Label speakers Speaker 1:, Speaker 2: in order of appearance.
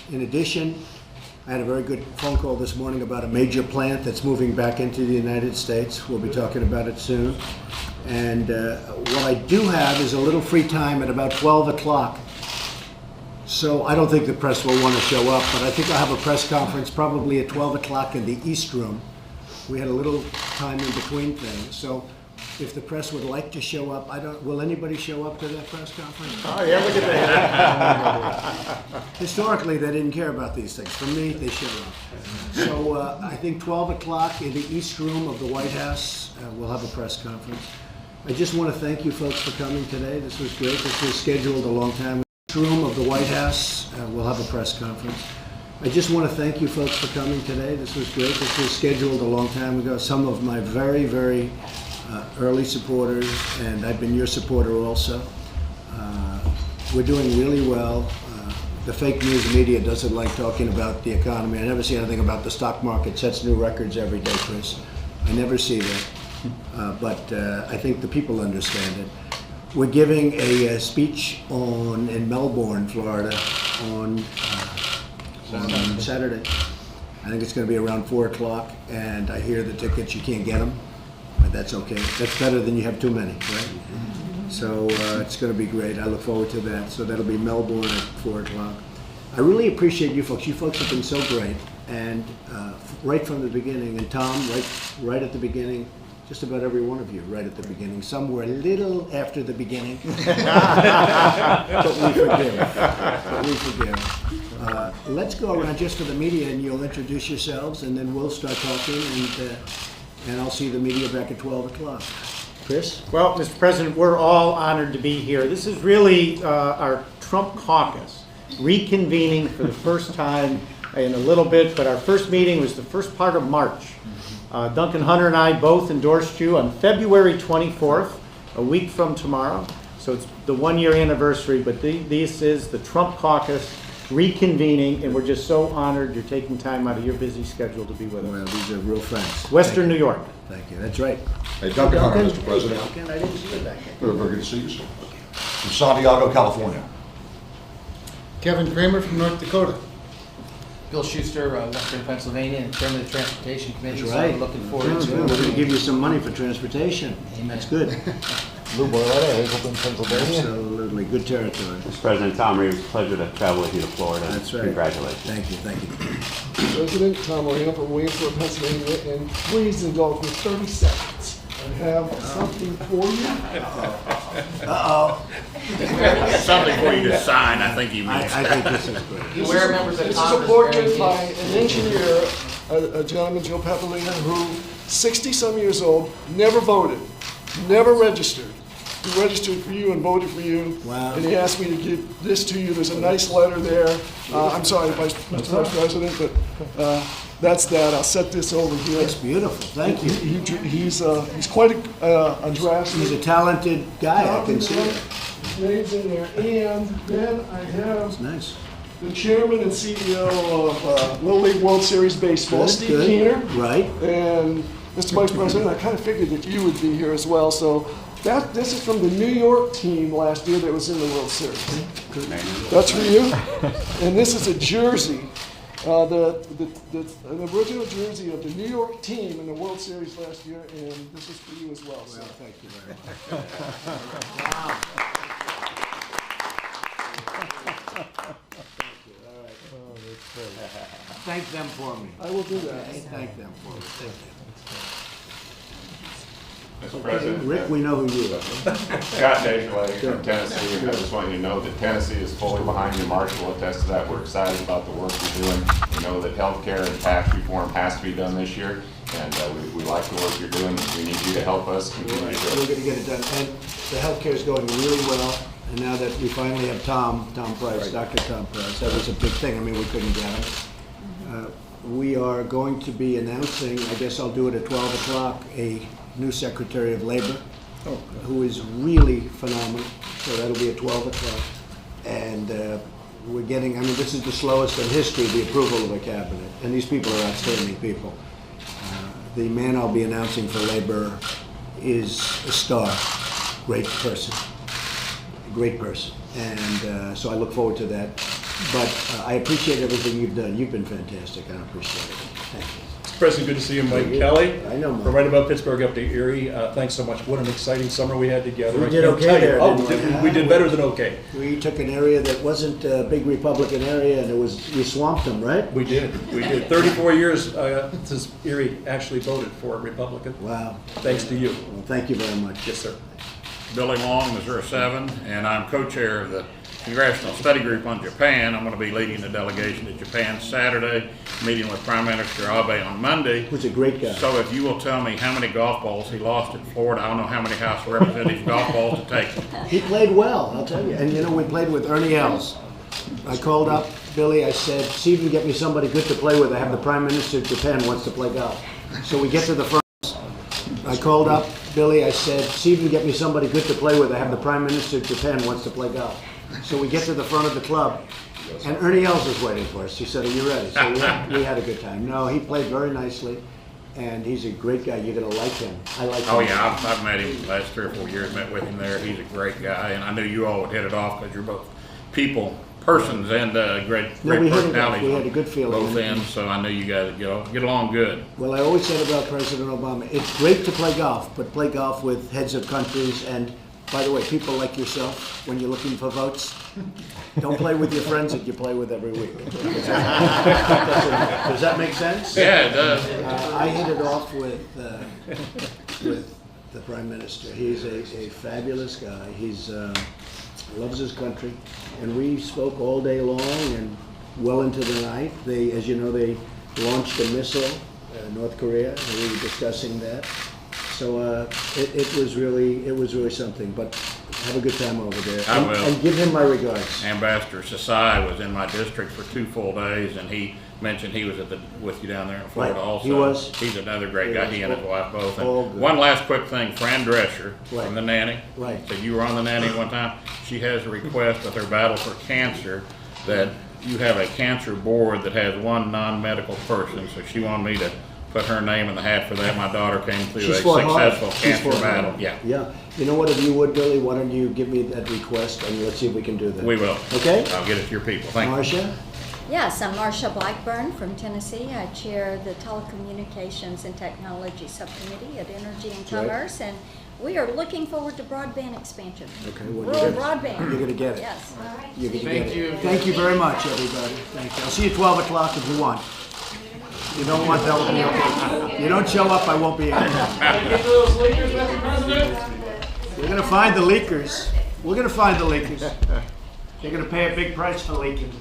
Speaker 1: In addition, I had a very good phone call this morning about a major plant that's moving back into the United States. We'll be talking about it soon. And what I do have is a little free time at about 12 o'clock. So I don't think the press will want to show up, but I think I'll have a press conference probably at 12 o'clock in the East Room. We had a little time in between things. So if the press would like to show up, will anybody show up to that press conference?
Speaker 2: Oh, yeah, look at that.
Speaker 1: Historically, they didn't care about these things. For me, they showed up. So I think 12 o'clock in the East Room of the White House, we'll have a press conference. I just want to thank you folks for coming today. This was great. This was scheduled a long time. East Room of the White House, we'll have a press conference. I just want to thank you folks for coming today. This was great. This was scheduled a long time ago. Some of my very, very early supporters, and I've been your supporter also. We're doing really well. The fake news media doesn't like talking about the economy. I never see anything about the stock market sets new records every day, Chris. I never see that. But I think the people understand it. We're giving a speech in Melbourne, Florida, on Saturday. I think it's going to be around 4 o'clock, and I hear the tickets, you can't get them, but that's okay. That's better than you have too many, right? So it's going to be great. I look forward to that. So that'll be Melbourne at 4 o'clock. I really appreciate you folks. You folks have been so great, and right from the beginning, and Tom, right at the beginning, just about every one of you right at the beginning. Some were a little after the beginning, but we forgive. Let's go around just for the media, and you'll introduce yourselves, and then we'll start talking, and I'll see the media back at 12 o'clock. Chris?
Speaker 2: Well, Mr. President, we're all honored to be here. This is really our Trump caucus reconvening for the first time in a little bit, but our first meeting was the first part of March. Duncan Hunter and I both endorsed you on February 24th, a week from tomorrow. So it's the 1-year anniversary, but this is the Trump caucus reconvening, and we're just so honored you're taking time out of your busy schedule to be with us.
Speaker 1: Well, these are real friends.
Speaker 2: Western New York.
Speaker 1: Thank you. That's right.
Speaker 3: Hey, Duncan Hunter, Mr. President.
Speaker 1: Duncan, I didn't see you back there.
Speaker 3: Very good to see you, sir. From Santiago, California.
Speaker 4: Kevin Kramer from North Dakota.
Speaker 5: Bill Schuster, Western Pennsylvania, and Chairman of the Transportation Committee.
Speaker 1: That's
Speaker 5: So
Speaker 1: right.
Speaker 5: I'm looking forward
Speaker 1: We're
Speaker 5: to
Speaker 1: going to give you some money for transportation.
Speaker 5: Amen.
Speaker 1: That's good.
Speaker 6: Lou Borletta, Hazleton, Pennsylvania.
Speaker 1: Absolutely. Good territory.
Speaker 7: Mr. President, Tom Reeves, pleasure to travel with you to Florida.
Speaker 1: That's right.
Speaker 7: Congratulations.
Speaker 1: Thank you. Thank you.
Speaker 8: President Tom Moreno from Williamsburg, Pennsylvania, and please indulge me 30 seconds. I have something for you.
Speaker 1: Uh-oh.
Speaker 9: Something for you to sign, I think you mean.
Speaker 1: I think this is great.
Speaker 5: Beware members of
Speaker 8: This is
Speaker 5: Congress
Speaker 8: a portrait
Speaker 5: wearing
Speaker 8: by
Speaker 5: these.
Speaker 8: an engineer, a gentleman, Joe Papolina, who, 60-some years old, never voted, never registered. He registered for you and voted for you.
Speaker 1: Wow.
Speaker 8: And he asked me to give this to you. There's a nice letter there. I'm sorry, Mr. Vice President, but that's that. I'll set this over here.
Speaker 1: It's beautiful. Thank you.
Speaker 8: He's quite a draftsman.
Speaker 1: He's a talented guy. I can see it.
Speaker 8: His name's in there. And then I have
Speaker 1: Nice.
Speaker 8: the chairman and CEO of Little League World Series Baseball, Steve Keener.
Speaker 1: Right.
Speaker 8: And Mr. Vice President, I kind of figured that you would be here as well. So this is from the New York team last year that was in the World Series. That's for you. And this is a jersey. The original jersey of the New York team in the World Series last year, and this is for you as well. So
Speaker 1: Thank you very much. Wow. Thank them for me.
Speaker 8: I will do that.
Speaker 1: Thank them for me. Thank you.
Speaker 10: Mr. President,
Speaker 1: Rick, we know who you are.
Speaker 10: Scott Desjardins from Tennessee. I just want you to know that Tennessee is fully behind you. Marshall will attest to that. We're excited about the work you're doing. We know that healthcare and tax reform has to be done this year, and we like the work you're doing. We need you to help us continue to
Speaker 1: We're going to get it done. And the healthcare is going really well. And now that we finally have Tom Price, Dr. Tom Price, that was a big thing. I mean, we couldn't get him. We are going to be announcing, I guess I'll do it at 12 o'clock, a new Secretary of Labor, who is really phenomenal. So that'll be at 12 o'clock. And we're getting, I mean, this is the slowest in history, the approval of a cabinet. And these people are outstanding people. The man I'll be announcing for Labor is a star, great person. And so I look forward to that. But I appreciate everything you've done. You've been fantastic. I appreciate it. Thank you.
Speaker 11: President, good to see you, Mike Kelly.
Speaker 1: I know, Mike.
Speaker 11: From right above Pittsburgh up to Erie. Thanks so much. What an exciting summer we had together.
Speaker 1: We
Speaker 11: I
Speaker 1: did
Speaker 11: can't
Speaker 1: okay
Speaker 11: tell you.
Speaker 1: there,
Speaker 11: Oh,
Speaker 1: didn't
Speaker 11: we did better than okay.
Speaker 1: We took an area that wasn't a big Republican area, and we swamped them, right?
Speaker 11: We did. 34 years since Erie actually voted for a Republican.
Speaker 1: Wow.
Speaker 11: Thanks to you.
Speaker 1: Well, thank you very much.
Speaker 11: Yes, sir.
Speaker 9: Billy Long, Missouri 7, and I'm co-chair of the Congressional Study Group on Japan. I'm going to be leading the delegation to Japan Saturday, meeting with Prime Minister Abe on Monday.
Speaker 1: Who's a great guy.
Speaker 9: So if you will tell me how many golf balls he lost in Florida, I'll know how many House of Representatives golf balls to take.
Speaker 1: He played well, I'll tell you. And you know, we played with Ernie Els. I called up Billy, I said, see if you can get me somebody good to play with. I have the Prime Minister of Japan wants to play golf. So we get to the front. I called up Billy, I said, see if you can get me somebody good to play with. I have the Prime Minister of Japan wants to play golf. So we get to the front of the club, and Ernie Els was waiting for us. He said, are you ready? So we had a good time. No, he played very nicely, and he's a great guy. You're going to like him. I like him.
Speaker 9: Oh yeah, I've met him the last 3 or 4 years, met with him there. He's a great guy, and I knew you all would hit it off because you're both persons and great
Speaker 1: No, we hit it off.
Speaker 9: personalities.
Speaker 1: We had a good feeling.
Speaker 9: Both ends, so I knew you guys would get along good.
Speaker 1: Well, I always said about President Obama, it's great to play golf, but play golf with heads of countries. And by the way, people like yourself, when you're looking for votes, don't play with your friends that you play with every week. Does that make sense?
Speaker 9: Yeah, it does.
Speaker 1: I hit it off with the Prime Minister. He's a fabulous guy. He's loves his country, and we spoke all day long and well into the night. They, as you know, they launched a missile, North Korea, and we were discussing that. So it was really something. But have a good time over there.
Speaker 9: I will.
Speaker 1: And give him my regards.
Speaker 9: Ambassador Sasai was in my district for 2 full days, and he mentioned he was with you down there in Florida
Speaker 1: Right.
Speaker 9: also.
Speaker 1: He was.
Speaker 9: He's another great
Speaker 1: He
Speaker 9: guy.
Speaker 1: was.
Speaker 9: He and his wife both.
Speaker 1: All
Speaker 9: And
Speaker 1: good.
Speaker 9: one last quick thing, Fran Drescher
Speaker 1: Right.
Speaker 9: from the nanny.
Speaker 1: Right.
Speaker 9: So you were on the nanny one time. She has a request with her battle for cancer that you have a cancer board that has one non-medical person. So she wanted me to put her name in the hat for that. My daughter came through
Speaker 1: She's
Speaker 9: a
Speaker 1: fought hard.
Speaker 9: successful
Speaker 1: She's
Speaker 9: cancer
Speaker 1: fought hard.
Speaker 9: battle. Yeah.
Speaker 1: Yeah. You know what, if you would, Billy, why don't you give me that request and let's see if we can do that.
Speaker 9: We will.
Speaker 1: Okay?
Speaker 9: I'll get it to your people. Thank you.
Speaker 1: Marcia?
Speaker 12: Yes, I'm Marcia Blackburn from Tennessee. I chair the Telecommunications and Technology Subcommittee at Energy and
Speaker 1: Right.
Speaker 12: Commerce, and we are looking forward to broadband expansion.
Speaker 1: Okay, well,
Speaker 12: Rural
Speaker 1: you're gonna-
Speaker 12: broadband.
Speaker 1: You're gonna get it.
Speaker 12: Yes.
Speaker 1: You're gonna
Speaker 5: Thank
Speaker 1: get
Speaker 5: you.
Speaker 1: it. Thank you very much, everybody. Thank you. I'll see you at 12 o'clock if you want. You don't want that to be okay. You don't show up, I won't be in. We're gonna find the leakers. We're gonna find the leakers. They're gonna pay a big price for leaking.